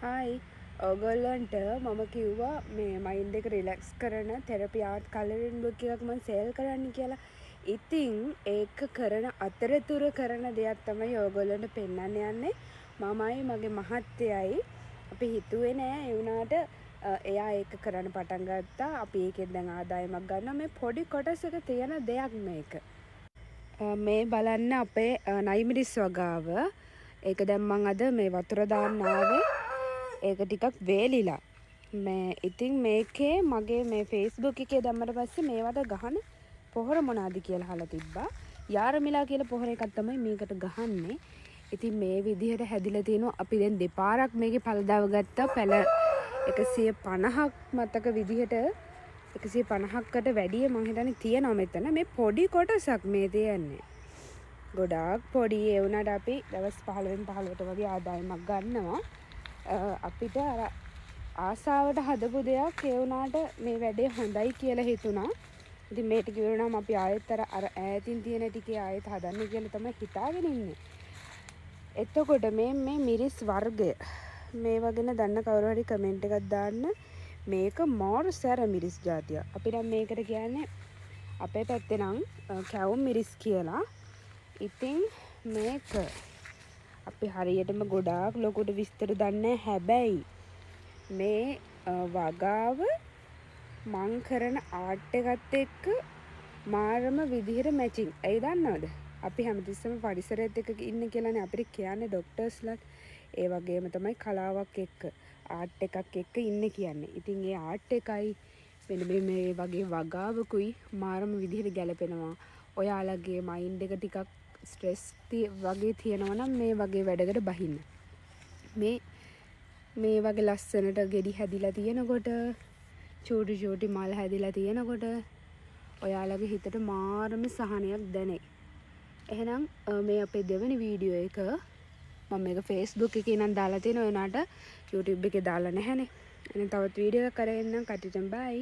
Hi ඔයගොල්ලන්ට මම කිව්වා මේ මයින්ඩ් එක රිලැක්ස් කරන තෙරපි ආර්ට් කලරින් බුක් එකක් මම සේල් කරන්න කියලා. ඉතින් ඒක කරන අතරතුර කරන දෙයක් තමයි ඔයගොල්ලන්ට පෙන්වන්න යන්නේ. මමයි මගේ මහත්තයයි අපි හිතුවේ නෑ ඒ වුණාට එයා ඒක කරන්න පටන් ගත්තා. අපි ඒකෙන් දැන් ආදායමක් ගන්නවා. මේ පොඩි කොටසක තියෙන දෙයක් මේක. මේ බලන්න අපේ නයිමිරිස් වගාව. ඒක දැන් මං අද මේ වතුර දාන්න ආවේ. ඒක ටිකක් වේලිලා. මේ ඉතින් මේකේ මගේ මේ Facebook එකේ දැම්මට පස්සේ මේවට ගහන පොහොර මොනවාද කියලා අහලා තිබ්බා. යාරමිලා කියලා පොහොර එකක් තමයි මේකට ගහන්නේ. ඉතින් මේ විදිහට හැදිලා තිනවා. අපි දැන් දෙපාරක් මේකේ පළදාව ගත්තා. පැල 150ක් මතක විදිහට 150කට වැඩිය මං හිතන්නේ තියෙනවා මෙතන. මේ පොඩි කොටසක් මේ තියන්නේ. ගොඩාක් පොඩි ඒ වුණාට අපි දවස් 15ට වගේ ආදායමක් ගන්නවා. අපිට අර ආසාවට හදපු දෙයක් ඒ වුණාට මේ වැඩේ හොඳයි කියලා හිතුණා. ඉතින් මේට කිව්වනම් අපි ආයෙත් අර ඈතින් තියෙන ටිකේ ආයෙත් හදන්න කියලා තමයි හිතාගෙන ඉන්නේ. එතකොට මේ මිරිස් වර්ගය මේවා ගැන දන්න කවුරු හරි කමෙන්ට් එකක් දාන්න. මේක මාර සැර මිරිස් జాතිය. අපි නම් මේකට කියන්නේ අපේ පැත්තේ නම් කැවුම් මිරිස් කියලා. ඉතින් මේක අපි හරියටම ගොඩාක් ලොකුට විස්තර දන්නේ හැබැයි මේ වගාව මං කරන ආර්ට් එකත් එක්ක මාරම විදිහට මැචින්. ඇයි දන්නවද? අපි හැමතිස්සෙම පරිසරයත් එක්ක ඉන්න කියලානේ අපිට කියන්නේ ડોක්ටර්ස්ලාත්. ඒ වගේම තමයි කලාවක් එක්ක ආර්ට් එකක් එක්ක ඉන්න කියන්නේ. ඉතින් ඒ ආර්ට් එකයි මෙන්න මේ වගේ වගාවකුයි මාරම විදිහට ගැලපෙනවා. ඔයාලගේ මයින්ඩ් එක ටිකක් ස්ට්‍රෙස් වගේ තියෙනවා නම් මේ වගේ වැඩකට බහින්න. මේ වගේ ලස්සනට ගෙඩි හැදිලා තියෙනකොට චූටි මල් හැදිලා තියෙනකොට ඔයාලගේ හිතට මාරම සහනයක් දැනේ. එහෙනම් මේ අපේ දෙවෙනි වීඩියෝ එක මම මේක Facebook එකේ නම් දාලා තියෙනවා. ඒ උනාට YouTube එකේ දාලා නැහැනේ. එහෙනම් තවත් වීඩියෝ එකක් කරගෙන එන්නම්. කටිටම් බයි.